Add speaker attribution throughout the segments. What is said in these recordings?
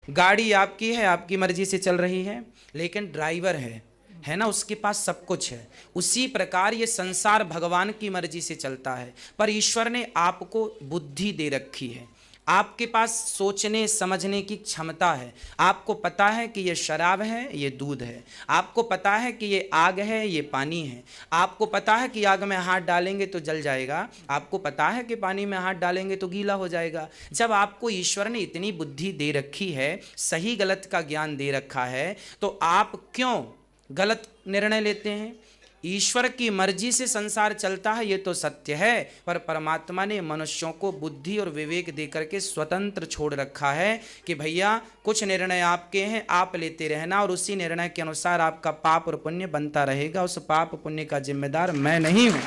Speaker 1: गाड़ी आपकी है, आपकी मर्जी से चल रही है, लेकिन ड्राइवर है ना, उसके पास सब कुछ है। उसी प्रकार ये संसार भगवान की मर्जी से चलता है, पर ईश्वर ने आपको बुद्धि दे रखी है, आपके पास सोचने समझने की क्षमता है। आपको पता है कि ये शराब है, ये दूध है, आपको पता है कि ये आग है, ये पानी है, आपको पता है कि आग में हाथ डालेंगे तो जल जाएगा, आपको पता है कि पानी में हाथ डालेंगे तो गीला हो जाएगा। जब आपको ईश्वर ने इतनी बुद्धि दे रखी है, सही गलत का ज्ञान दे रखा है, तो आप क्यों गलत निर्णय लेते हैं? ईश्वर की मर्जी से संसार चलता है, ये तो सत्य है, पर परमात्मा ने मनुष्यों को बुद्धि और विवेक देकर के स्वतंत्र छोड़ रखा है कि भैया कुछ निर्णय आपके हैं, आप लेते रहना, और उसी निर्णय के अनुसार आपका पाप और पुण्य बनता रहेगा। उस पाप पुण्य का जिम्मेदार मैं नहीं हूं।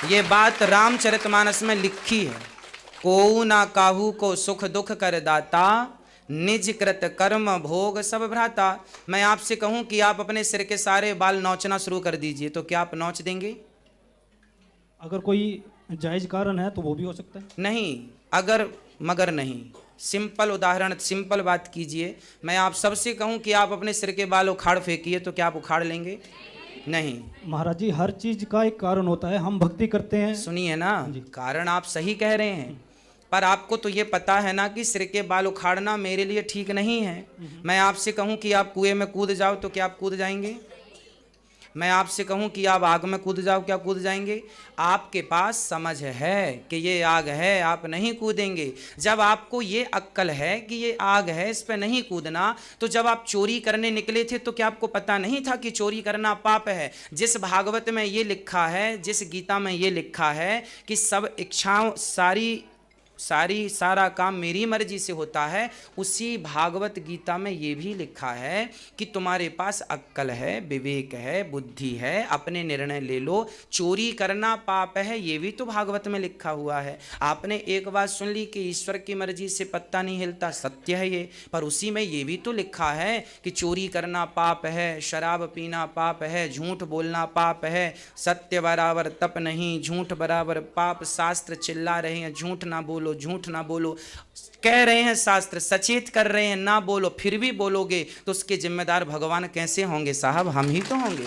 Speaker 1: ये बात रामचरितमानस में लिखी है, कोऊ ना काहू को सुख दुख कर दाता, निज कृत कर्म भोग सब भ्राता। मैं आपसे कहूं कि आप अपने सिर के सारे बाल नोचना शुरू कर दीजिए, तो क्या आप नोच देंगे?
Speaker 2: अगर कोई जायज कारण है तो वो भी हो सकता है।
Speaker 1: नहीं, अगर मगर नहीं। सिंपल उदाहरण, सिंपल बात कीजिए। मैं आप सबसे कहूं कि आप अपने सिर के बाल उखाड़ फेंकिए, तो क्या आप उखाड़ लेंगे? नहीं।
Speaker 2: महाराज जी, हर चीज का एक कारण होता है, हम भक्ति करते हैं।
Speaker 1: सुनिए ना, कारण आप सही कह रहे हैं, पर आपको तो ये पता है ना कि सिर के बाल उखाड़ना मेरे लिए ठीक नहीं है। मैं आपसे कहूं कि आप कुएं में कूद जाओ, तो क्या आप कूद जाएंगे? मैं आपसे कहूं कि आप आग में कूद जाओ, क्या कूद जाएंगे? आपके पास समझ है कि ये आग है, आप नहीं कूदेंगे। जब आपको ये अक्ल है कि ये आग है, इस पे नहीं कूदना, तो जब आप चोरी करने निकले थे तो क्या आपको पता नहीं था कि चोरी करना पाप है? जिस भागवत में ये लिखा है, जिस गीता में ये लिखा है कि सब इच्छाओं सारा काम मेरी मर्जी से होता है, उसी भागवत गीता में ये भी लिखा है कि तुम्हारे पास अक्ल है, विवेक है, बुद्धि है, अपने निर्णय ले लो। चोरी करना पाप है, ये भी तो भागवत में लिखा हुआ है। आपने एक बात सुन ली कि ईश्वर की मर्जी से पत्ता नहीं हिलता, सत्य है ये, पर उसी में ये भी तो लिखा है कि चोरी करना पाप है, शराब पीना पाप है, झूठ बोलना पाप है, सत्य बराबर तप नहीं, झूठ बराबर पाप। शास्त्र चिल्ला रहे हैं झूठ ना बोलो, झूठ ना बोलो, कह रहे हैं शास्त्र, सचेत कर रहे हैं ना बोलो, फिर भी बोलोगे तो उसके जिम्मेदार भगवान कैसे होंगे साहब? हम ही तो होंगे।